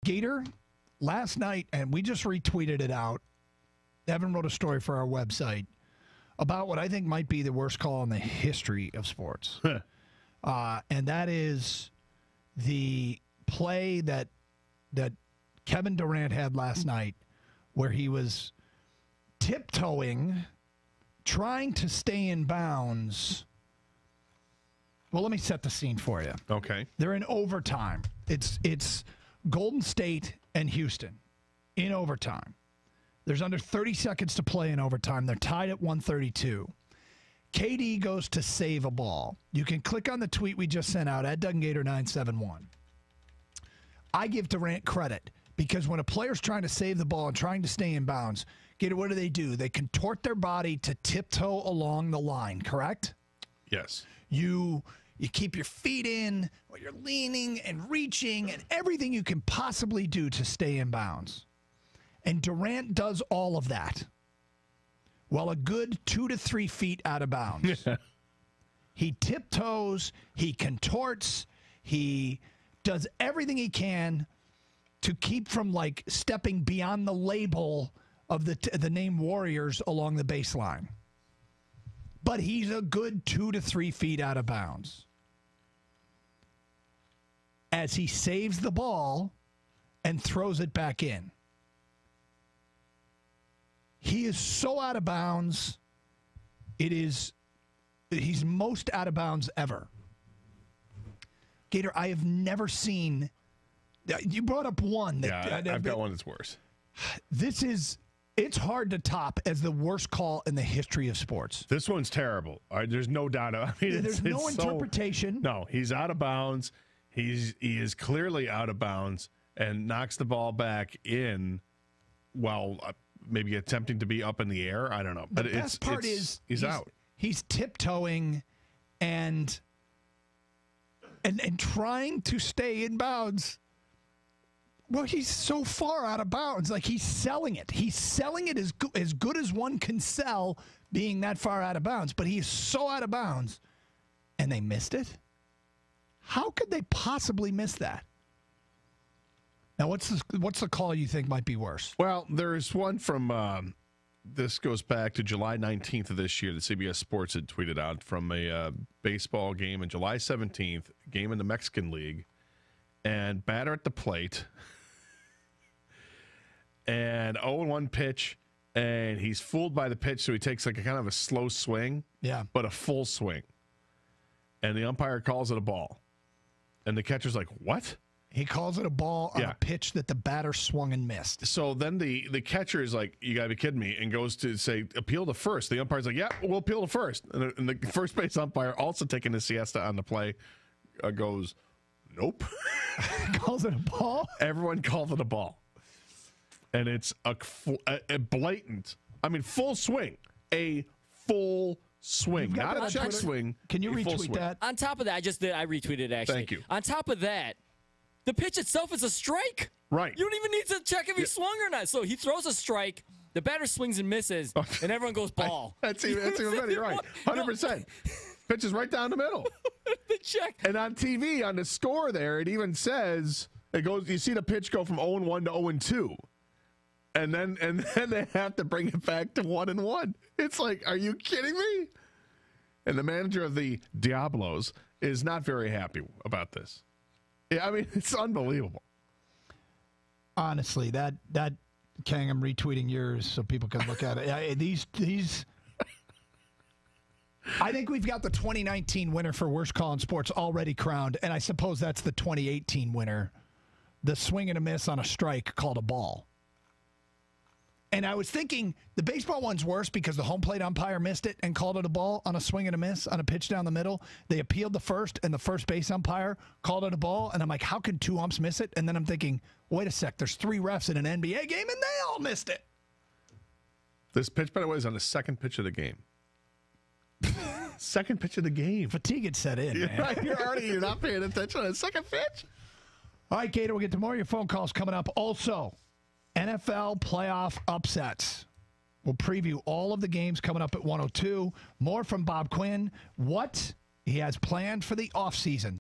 Gator, last night, and we just retweeted it out. Evan wrote a story for our website about what I think might be the worst call in the history of sports. And that is the play that Kevin Durant had last night where he was tiptoeing, trying to stay in bounds. Well, let me set the scene for you. Okay. They're in overtime. It's Golden State and Houston in overtime. There's under 30 seconds to play in overtime. They're tied at 132. KD goes to save a ball. You can click on the tweet we just sent out at DunganGator971. I give Durant credit because when a player's trying to save the ball and trying to stay in bounds, Gator, what do? They contort their body to tiptoe along the line, correct? Yes. You keep your feet in, or you're leaning and reaching and everything you can possibly do to stay in bounds. And Durant does all of that while a good 2 to 3 feet out of bounds. He tiptoes, he contorts, he does everything he can to keep from like stepping beyond the label of the name Warriors along the baseline. But he's a good 2 to 3 feet out of bounds. As he saves the ball and throws it back in. He is so out of bounds. He's most out of bounds ever. Gator, I have never seen. You brought up one. I've got one that's worse. It's hard to top as the worst call in the history of sports. This one's terrible. There's no doubt. There's no interpretation. No, he's out of bounds. He is clearly out of bounds and knocks the ball back in while maybe attempting to be up in the air. I don't know. But the best part is he's out. He's tiptoeing and trying to stay in bounds. Well, he's so far out of bounds. Like, he's selling it. He's selling it as good as one can sell being that far out of bounds. But he's so out of bounds. And they missed it? How could they possibly miss that? Now, what's the call you think might be worse? Well, there's one from, this goes back to July 19th of this year that CBS Sports had tweeted out from a baseball game on July 17th, game in the Mexican League. And batter at the plate. And 0-1 pitch, and he's fooled by the pitch, so he takes like a kind of a slow swing, but a full swing. And the umpire calls it a ball. And the catcher's like, what? He calls it a ball on a pitch that the batter swung and missed. So then the catcher is like, you got to be kidding me, and goes to say, appeal to first. The umpire's like, yeah, we'll appeal to first. And the first base umpire, also taking a siesta on the play, goes, nope. Calls it a ball? Everyone calls it a ball. And it's a blatant, full swing. A full swing. Not a check swing. Can you retweet that? On top of that, I retweeted it, actually. Thank you. On top of that, the pitch itself is a strike. Right. You don't even need to check if he swung or not. So he throws a strike, the batter swings and misses, and everyone goes ball. That's even better. You're right. 100%. Pitch is right down the middle. The check. And on TV, on the score there, it even says, you see the pitch go from 0-1 to 0-2. And then they have to bring it back to 1-1. It's like, are you kidding me? And the manager of the Diablos is not very happy about this. Yeah, it's unbelievable. Honestly, that Kang, I'm retweeting yours so people can look at it. These. I think we've got the 2019 winner for worst call in sports already crowned, and I suppose that's the 2018 winner, the swing and a miss on a strike called a ball. And I was thinking the baseball one's worse because the home plate umpire missed it and called it a ball on a swing and a miss on a pitch down the middle. They appealed the first, and the first base umpire called it a ball. And I'm like, how could 2 umps miss it? And then I'm thinking, wait a sec, there's 3 refs in an NBA game, and they all missed it. This pitch, by the way, is on the second pitch of the game. Second pitch of the game. Fatigue had set in, man. Right, you're not paying attention on the second pitch. All right, Gator, we'll get to more of your phone calls coming up. Also, NFL playoff upsets. We'll preview all of the games coming up at 102. More from Bob Quinn. What he has planned for the offseason.